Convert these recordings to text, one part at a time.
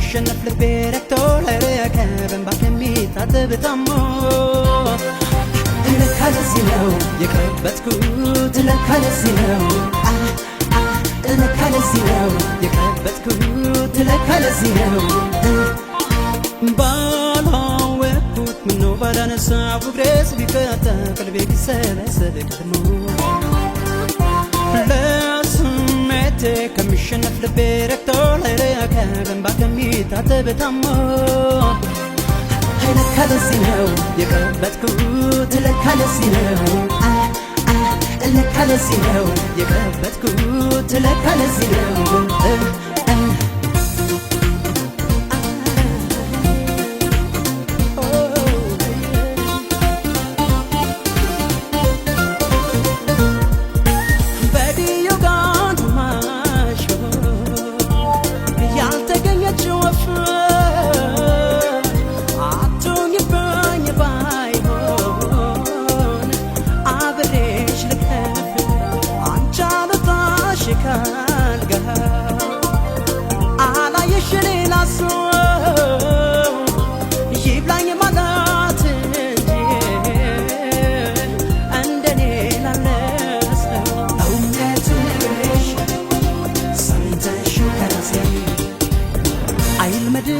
ከሚሸነፍ ልቤ ረክቶ ላይረከብ እንባ ከሚታጠብ ታሞ ለካ ለዚህ ነው የቀበጥኩት ለካ ለዚህ ነው ለካ ለዚህ ነው የቀበጥኩት ለካ ለዚህ ነው ባላወቅኩት ምነው ባላነሳው እግሬስ ቢፈታ ቀልቤ ቢሰበሰብ ቀድሞ ለስሜቴ ከሚሸነፍ ልቤ ረክቶ ላይረከብ እንባ ከሚታጠብ ታሞ ለካ ለዚህ ነው የቀበጥኩት ለካ ለዚህ ነው ለካ ለዚህ ነው የቀበጥኩት ለካ ለዚህ ነው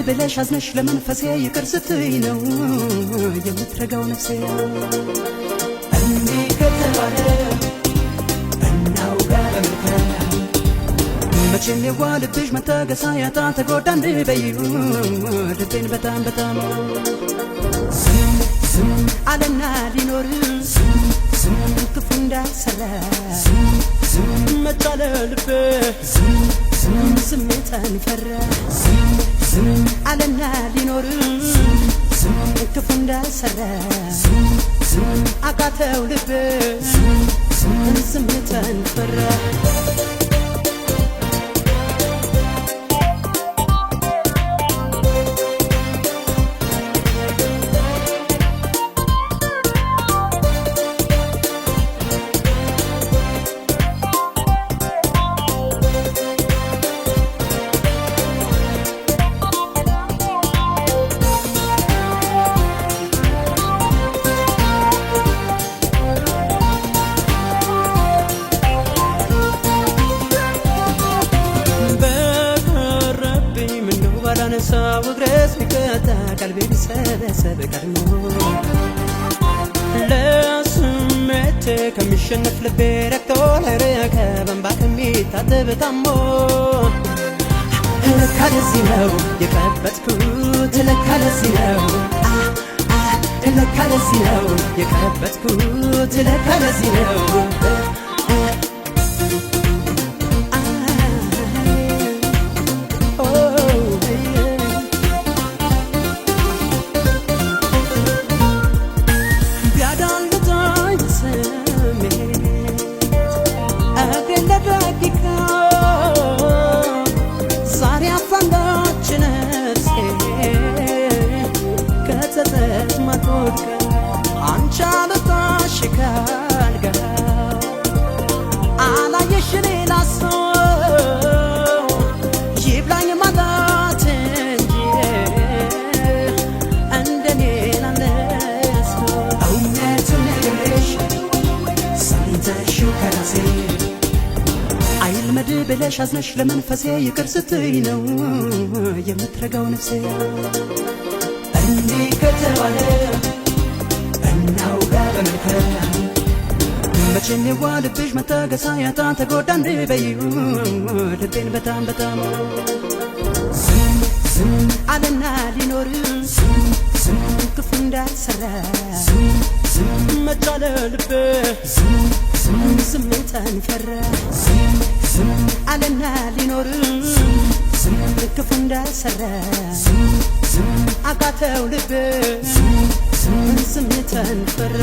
ብለሽ አዝነሽ ለመንፈሴ ይቅር ስትይ ነው የምትረጋው ነፍሴ እንዲህ ከተባለ እናውጋ በመልካም መቼም የዋልብሽ መታገሳ ያጣ ተጎዳ እንድበይው ልቤን በጣም በጣም ዝም አለና ሊኖር ዝም ክፉ እንዳሰራ ዝም መጣለ ልቤ ዝም ስሜታን ፈራ ዝም አለና ሊኖር ዝም ክፉ እንዳሰራ ዝም አቃተው ልቤ ዝም ስሜታን ፈራ ባላነሳው እግሬስ ቢፈታ ቀልቤ ቢሰበሰብ ቀድሞ ለስሜቴ ከሚሸነፍ ልቤ ረክቶ ላይረከብ እንባ ከሚታጠብ ታሞ ለካ ለዚህ ነው የቀበጥኩት ለካ ለዚህ ነው ለካ ለዚህ ነው የቀበጥኩት ለካ ለዚህ ነው አይልመድ ብለሽ አዝነሽ ለመንፈሴ ይቅር ስትይ ነው የምትረጋው ነፍሴ እንዲህ ከተባለ እናውጋ በመልካም መቼም የዋልብሽ መታገሳ ያጣ ተጎዳ እንድበይው ልቤን በጣም በጣም ዝም አለና ሊኖር ዝም ክፉ እንዳሰራ ዝም መጣለ ልቤ ዝም ስሜታን ፈራ ዝም አለና ሊኖር ዝም ክፉ እንዳሰራ ዝም አቃተው ልቤ ዝም ስሜታን ፈራ